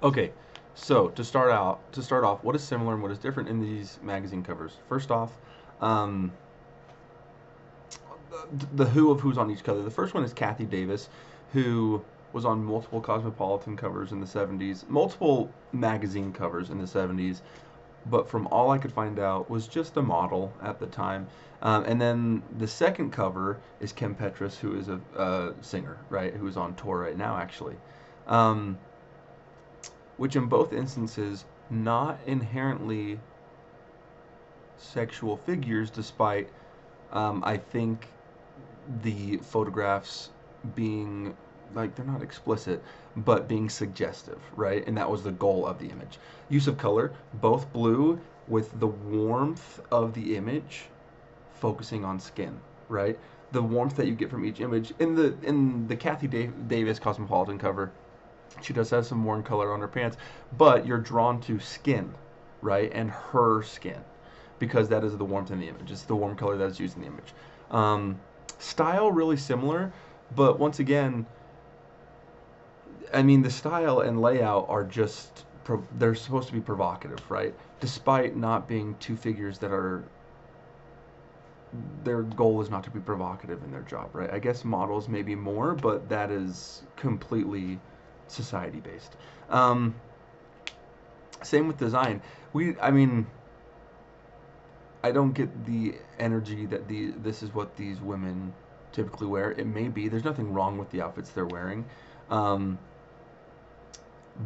Okay, so to start off, what is similar and what is different in these magazine covers? First off, um, the who of who's on each cover. The first one is Kathy Davis, who was on multiple Cosmopolitan covers in the 70s, multiple magazine covers in the 70s, but from all I could find out was just a model at the time. And then the second cover is Kim Petras, who is a singer, right, who is on tour right now, actually. Um, which in both instances, not inherently sexual figures, despite, I think, the photographs being like they're not explicit but being suggestive, right? And that was the goal of the image. Use of color, both blue with the warmth of the image focusing on skin, right? The warmth that you get from each image in the Kathy Davis Cosmopolitan cover, she does have some warm color on her pants, but you're drawn to skin, right? And her skin, because that is the warmth in the image. It's the warm color that is used in the image. Um, Style really similar, but once again, I mean the style and layout are just they're supposed to be provocative, right? Despite not being two figures that are their goal is not to be provocative in their job, right? I guess models maybe more, but that is completely society based. Um, Same with design. I mean, I don't get the energy that this is what these women typically wear. It may be. There's nothing wrong with the outfits they're wearing, um,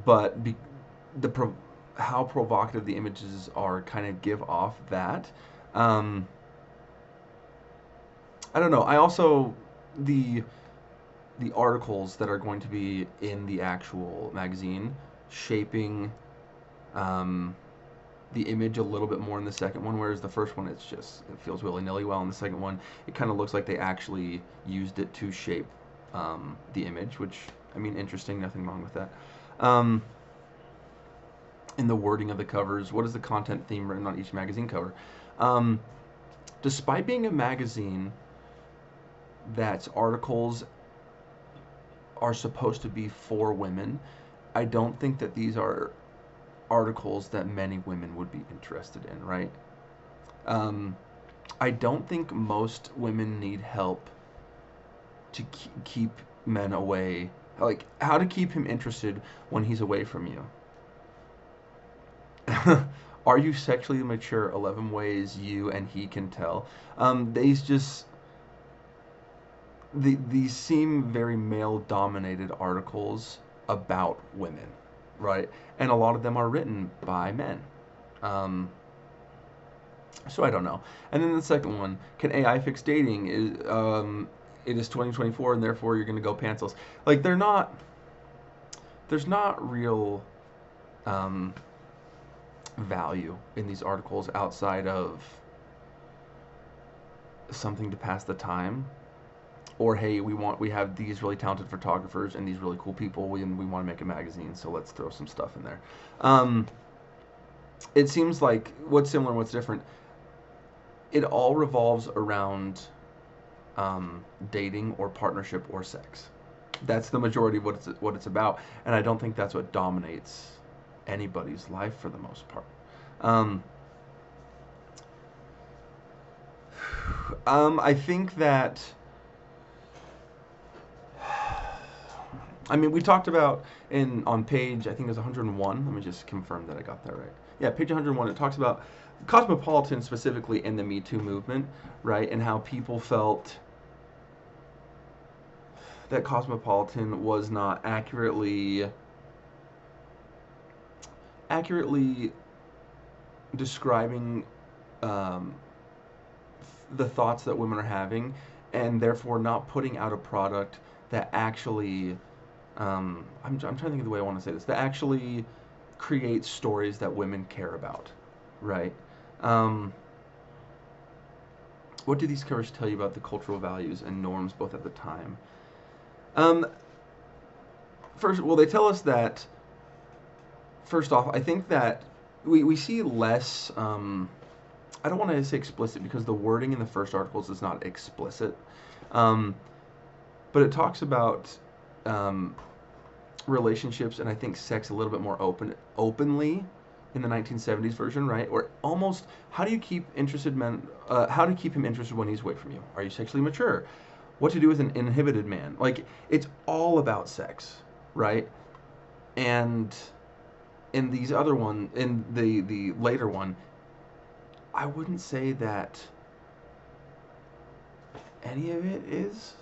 but the how provocative the images are kind of give off that. Um, I don't know. I also the the articles that are going to be in the actual magazine shaping um, the image a little bit more in the second one, whereas the first one it feels willy nilly. While in the second one, it kind of looks like they actually used it to shape the image, which I mean, interesting. Nothing wrong with that. Um, in the wording of the covers, what is the content theme written on each magazine cover? Um, Despite being a magazine that's articles are supposed to be for women, I don't think that these are articles that many women would be interested in, right? Um, I don't think most women need help to keep men away. Like, how to keep him interested when he's away from you. Are you sexually mature? 11 ways you and he can tell. These just these seem very male dominated articles about women, right? And a lot of them are written by men. Um, so I don't know. And then the second one, can AI fix dating? It is 2024 and therefore you're going to go pantsless. Like there's not real um, value in these articles outside of something to pass the time, or hey, we have these really talented photographers and these really cool people, and we want to make a magazine, so let's throw some stuff in there. Um, it seems like what's similar and what's different, it all revolves around dating or partnership or sex. That's the majority of what it's about, and I don't think that's what dominates anybody's life for the most part. Um, I think that I mean, we talked about in on page, I think it was 101. Let me just confirm that I got that right. Yeah, page 101. It talks about Cosmopolitan specifically in the Me Too movement, right, and how people felt that Cosmopolitan was not accurately describing um, the thoughts that women are having, and therefore not putting out a product that actually I'm trying to think of the way I want to say this, that actually creates stories that women care about, right? Um, what do these covers tell you about the cultural values and norms both at the time? Um, First, well, they tell us that, first off, I think that we see less, I don't want to say explicit because the wording in the first articles is not explicit, um, but it talks about um, relationships and I think sex a little bit more openly in the 1970s version, right? Or almost, how do you keep interested men? How to keep him interested when he's away from you? Are you sexually mature? What to do with an inhibited man? Like, it's all about sex, right? And in these other one, in the later one, I wouldn't say that any of it is.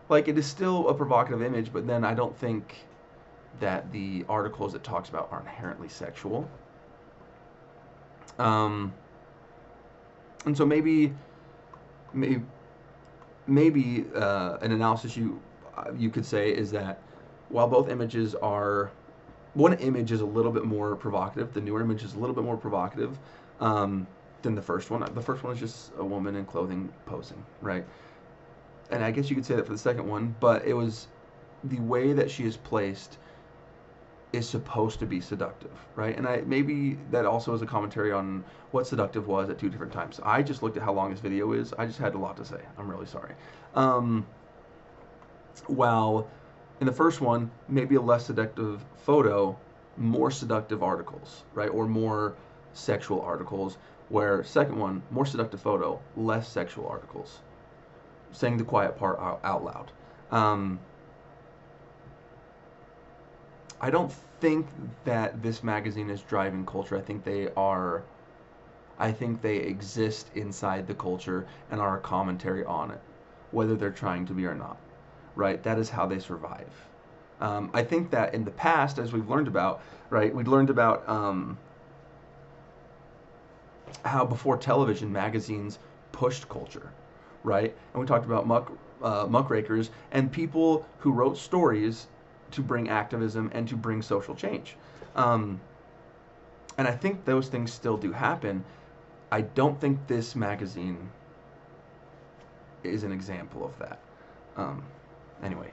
Like, it is still a provocative image, but then I don't think that the articles it talks about are inherently sexual. Um, and so maybe, an analysis you could say is that while both images are, one image is a little bit more provocative, the newer image is a little bit more provocative um, than the first one. The first one is just a woman in clothing posing, right? And I guess you could say that for the second one, but it was the way that she is placed is supposed to be seductive, right? And maybe that also is a commentary on what seductive was at two different times. I just looked at how long this video is. I just had a lot to say. I'm really sorry. Um, while in the first one, maybe a less seductive photo, more seductive articles, right? Or more sexual articles. Where second one, more seductive photo, less sexual articles. Saying the quiet part out loud. I don't think that this magazine is driving culture. I think they are. I think they exist inside the culture and are a commentary on it, whether they're trying to be or not. Right? That is how they survive. I think that in the past, as we've learned about, right, we'd learned about how before television, magazines pushed culture, right? And we talked about muckrakers and people who wrote stories to bring activism and to bring social change. Um, and I think those things still do happen. I don't think this magazine is an example of that. Um, anyway,